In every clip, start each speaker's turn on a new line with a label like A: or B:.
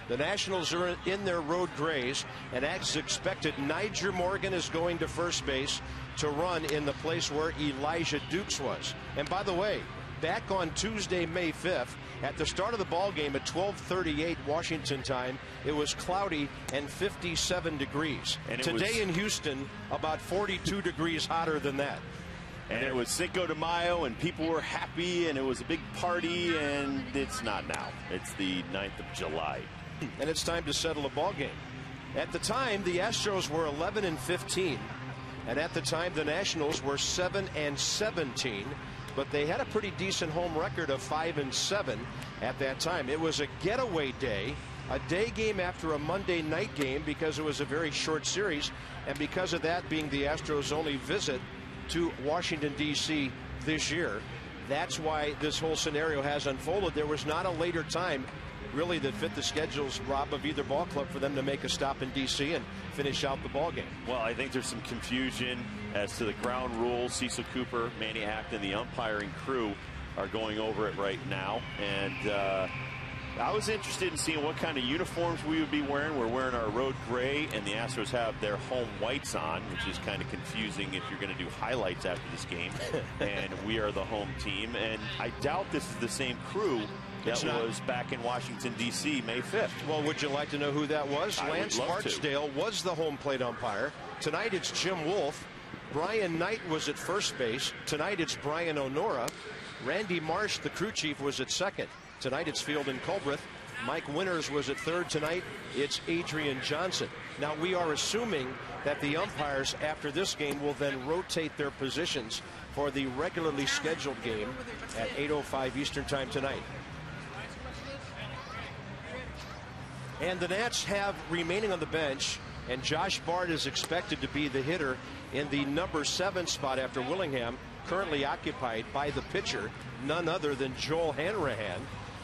A: The Nationals are in their road grays, and as expected, Nyjer Morgan is going to first base to run in the place where Elijah Dukes was. And by the way, back on Tuesday, May 5th, at the start of the ball game at 12:38 Washington time, it was cloudy and 57 degrees. And today in Houston, about 42 degrees hotter than that.
B: And it was Cinco de Mayo, and people were happy, and it was a big party, and it's not now. It's the 9th of July.
A: And it's time to settle a ball game. At the time, the Astros were 11-15, and at the time, the Nationals were 7-17. But they had a pretty decent home record of 5-7 at that time. It was a getaway day, a day game after a Monday night game, because it was a very short series, and because of that being the Astros' only visit to Washington, D.C. this year. That's why this whole scenario has unfolded. There was not a later time really that fit the schedules, Rob, of either ball club for them to make a stop in D.C. and finish out the ball game. Well,
B: I think there's some confusion as to the ground rules. Cecil Cooper, Manny Acton, the umpiring crew are going over it right now. And I was interested in seeing what kind of uniforms we would be wearing. We're wearing our road gray, and the Astros have their home whites on, which is kind of confusing if you're going to do highlights after this game. And we are the home team. And I doubt this is the same crew that was back in Washington, D.C. May 5th.
A: Well, would you like to know who that was? Lance Barksdale was the home plate umpire. Tonight it's Jim Wolf. Brian Knight was at first base. Tonight it's Brian Onora. Randy Marsh, the crew chief, was at second. Tonight it's Fielden Culbreth. Mike Winters was at third. Tonight it's Adrian Johnson. Now we are assuming that the umpires after this game will then rotate their positions for the regularly scheduled game at 8:05 Eastern time tonight. And the Nats have remaining on the bench, and Josh Bard is expected to be the hitter in the number 7 spot after Willingham, currently occupied by the pitcher, none other than Joel Hanrahan.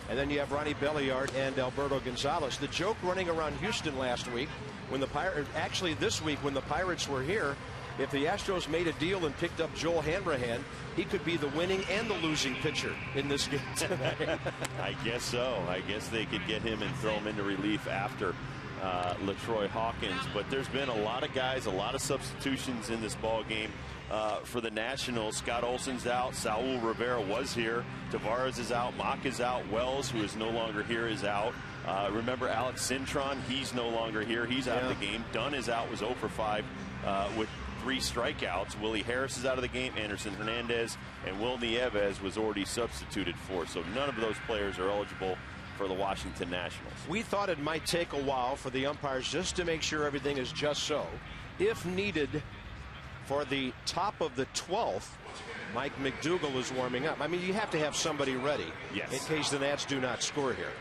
A: And then you have Ronnie Belliard and Alberto Gonzalez. The joke running around Houston last week, when the Pirates, actually this week when the Pirates were here, if the Astros made a deal and picked up Joel Hanrahan, he could be the winning and the losing pitcher in this game tonight.
B: I guess so. I guess they could get him and throw him into relief after LaTroy Hawkins. But there's been a lot of guys, a lot of substitutions in this ball game for the Nationals. Scott Olson's out. Saul Rivera was here. Tavares is out. Mock is out. Wells, who is no longer here, is out. Remember Alex Cintron? He's no longer here. He's out of the game. Dunn is out. Was 0 for 5 with 3 strikeouts. Willie Harris is out of the game. Anderson Hernandez and Will Nieves was already substituted for. So none of those players are eligible for the Washington Nationals.
A: We thought it might take a while for the umpires just to make sure everything is just so. If needed for the top of the 12th, Mike McDougall is warming up. I mean, you have to have somebody ready in case the Nats do not score here.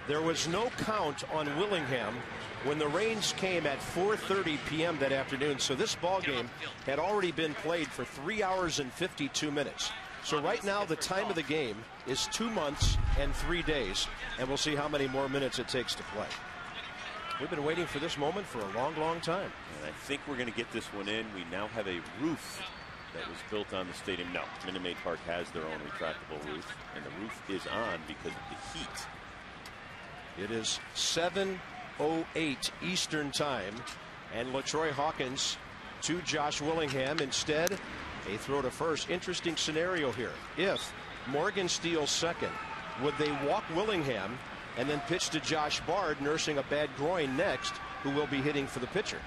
A: There was no count on Willingham when the rains came at 4:30 p.m. that afternoon. So this ball game had already been played for 3 hours and 52 minutes. So right now the time of the game is 2 months and 3 days, and we'll see how many more minutes it takes to play. We've been waiting for this moment for a long, long time.
B: And I think we're going to get this one in. We now have a roof that was built on the stadium. No, Minute Maid Park has their own retractable roof, and the roof is on because of the heat.
A: It is 7:08 Eastern time, and LaTroy Hawkins to Josh Willingham. Instead, a throw to first. Interesting scenario here. If Morgan steals second, would they walk Willingham and then pitch to Josh Bard, nursing a bad groin next, who will be hitting for the pitcher?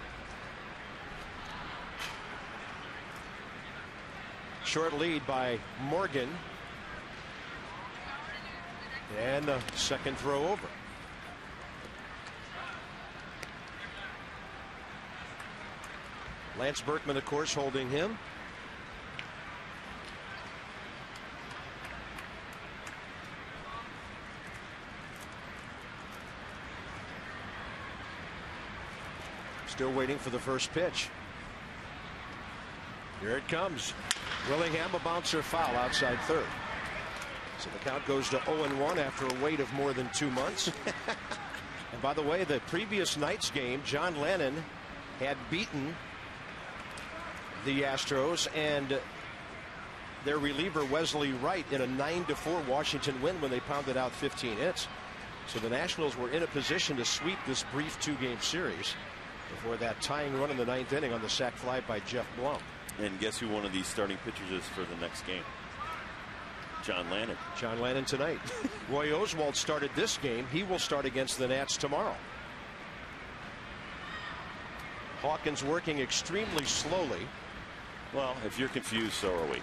A: Short lead by Morgan. And the second throw over. Lance Berkman, of course, holding him. Still waiting for the first pitch. Here it comes. Willingham, a bouncer foul outside third. So the count goes to 0-1 after a wait of more than 2 months. And by the way, the previous night's game, John Lennon had beaten the Astros and their reliever Wesley Wright in a 9-4 Washington win when they pounded out 15 hits. So the Nationals were in a position to sweep this brief 2-game series before that tying run in the 9th inning on the sac fly by Jeff Blum.
B: And guess who one of these starting pitchers is for the next game? John Lannon.
A: John Lannon tonight. Roy Oswalt started this game. He will start against the Nats tomorrow. Hawkins working extremely slowly.
B: Well, if you're confused, so are we.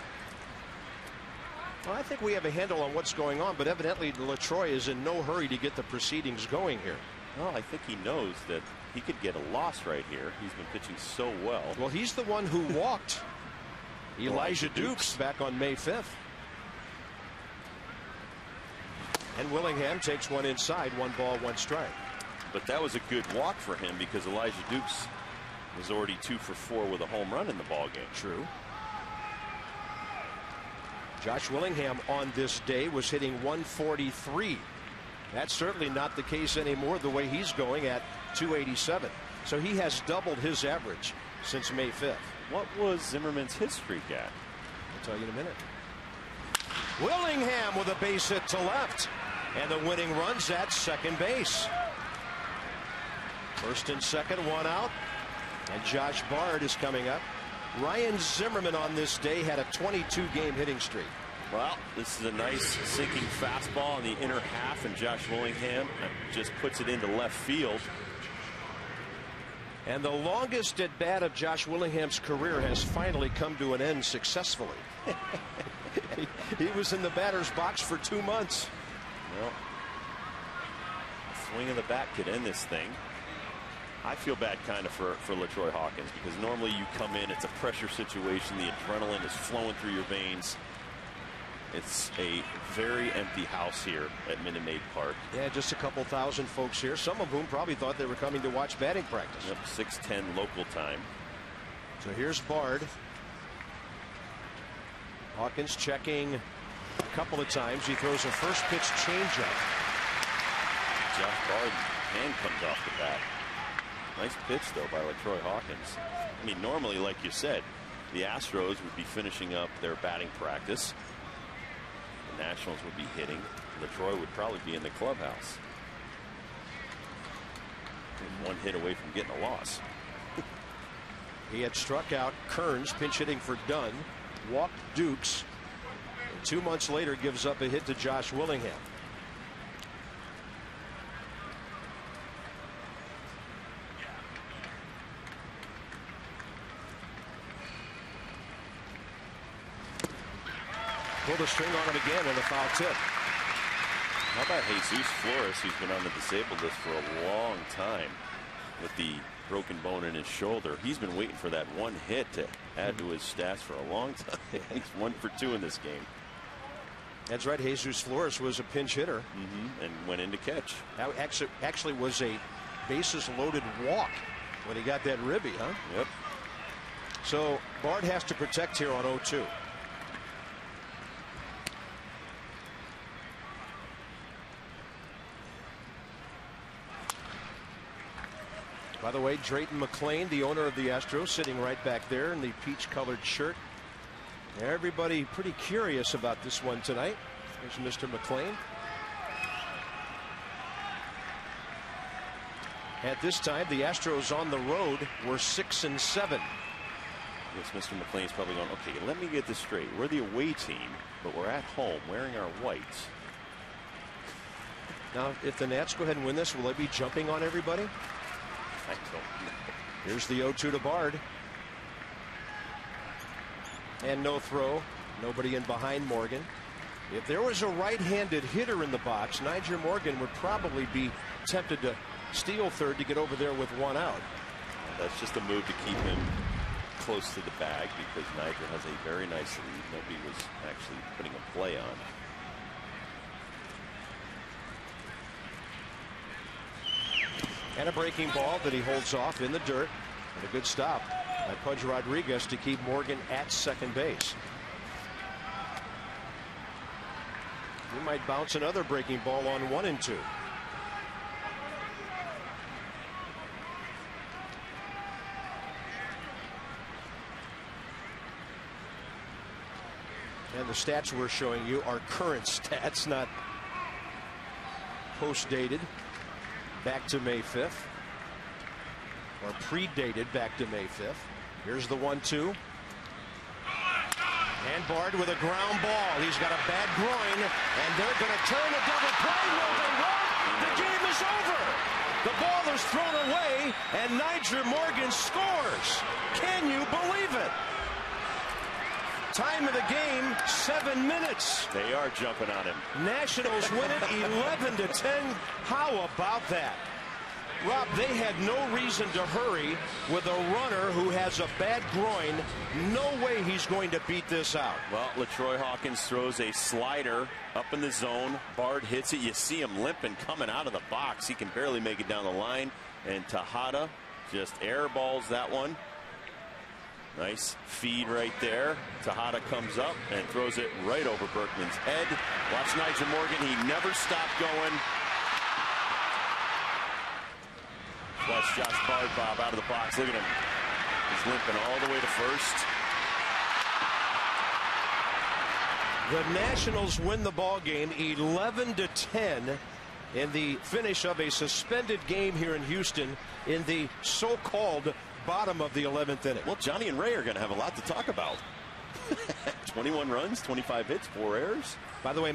A: Well, I think we have a handle on what's going on, but evidently LaTroy is in no hurry to get the proceedings going here.
B: Well, I think he knows that he could get a loss right here. He's been pitching so well.
A: Well, he's the one who walked Elijah Dukes back on May 5th. And Willingham takes one inside, 1 ball, 1 strike.
B: But that was a good walk for him because Elijah Dukes was already 2 for 4 with a home run in the ball game.
A: True. Josh Willingham on this day was hitting 143. That's certainly not the case anymore the way he's going at 287. So he has doubled his average since May 5th.
B: What was Zimmerman's hit streak at?
A: I'll tell you in a minute. Willingham with a base hit to left. And the winning run's at second base. First and second, 1 out. And Josh Bard is coming up. Ryan Zimmerman on this day had a 22-game hitting streak.
B: Well, this is a nice sinking fastball in the inner half, and Josh Willingham just puts it into left field.
A: And the longest at bat of Josh Willingham's career has finally come to an end successfully. He was in the batter's box for 2 months.
B: Well, swing of the bat could end this thing. I feel bad kind of for LaTroy Hawkins, because normally you come in, it's a pressure situation, the adrenaline is flowing through your veins. It's a very empty house here at Minute Maid Park.
A: Yeah, just a couple thousand folks here, some of whom probably thought they were coming to watch batting practice.
B: Yep, 6:10 local time.
A: So here's Bard. Hawkins checking a couple of times. He throws a first pitch changeup.
B: Josh Bard hand comes off the bat. Nice pitch, though, by LaTroy Hawkins. I mean, normally, like you said, the Astros would be finishing up their batting practice. The Nationals would be hitting. LaTroy would probably be in the clubhouse. And 1 hit away from getting a loss.
A: He had struck out Kearns, pinch hitting for Dunn, walked Dukes, and 2 months later gives up a hit to Josh Willingham. Pulled the string on him again and a foul tip.
B: How about Jesus Flores, who's been on the disabled list for a long time with the broken bone in his shoulder? He's been waiting for that 1 hit to add to his stats for a long time. He's 1 for 2 in this game.
A: That's right. Jesus Flores was a pinch hitter.
B: And went in to catch.
A: That actually was a bases loaded walk when he got that ribby, huh?
B: Yep.
A: So Bard has to protect here on 0-2. By the way, Drayton McClain, the owner of the Astros, sitting right back there in the peach-colored shirt. Everybody pretty curious about this one tonight. There's Mr. McClain. At this time, the Astros on the road were 6-7.
B: Yes, Mr. McClain's probably going, okay, let me get this straight. We're the away team, but we're at home wearing our whites.
A: Now, if the Nats go ahead and win this, will they be jumping on everybody?
B: I don't know.
A: Here's the 0-2 to Bard. And no throw. Nobody in behind Morgan. If there was a right-handed hitter in the box, Nyjer Morgan would probably be tempted to steal third to get over there with 1 out.
B: That's just a move to keep him close to the bag, because Nyjer has a very nice lead. Nobody was actually putting a play on.
A: And a breaking ball that he holds off in the dirt. And a good stop by Pudge Rodriguez to keep Morgan at second base. He might bounce another breaking ball on 1 and 2. And the stats we're showing you are current stats, not post-dated back to May 5th, or predated back to May 5th. Here's the 1-2. And Bard with a ground ball. He's got a bad groin, and they're going to turn a double play. No, they won't. The game is over. The ball is thrown away, and Nyjer Morgan scores. Can you believe it? Time of the game, 7 minutes.
B: They are jumping on him.
A: Nationals win it 11-10. How about that? Rob, they had no reason to hurry with a runner who has a bad groin. No way he's going to beat this out.
B: Well, LaTroy Hawkins throws a slider up in the zone. Bard hits it. You see him limping coming out of the box. He can barely make it down the line. And Tejada just airballs that one. Nice feed right there. Tejada comes up and throws it right over Berkman's head. Watch Nyjer Morgan. He never stopped going. Watch Josh Bard bob out of the box. Look at him. He's limping all the way to first.
A: The Nationals win the ball game 11-10 in the finish of a suspended game here in Houston in the so-called bottom of the 11th inning.
B: Well, Johnny and Ray are going to have a lot to talk about. 21 runs, 25 hits, 4 errors.
A: By the way,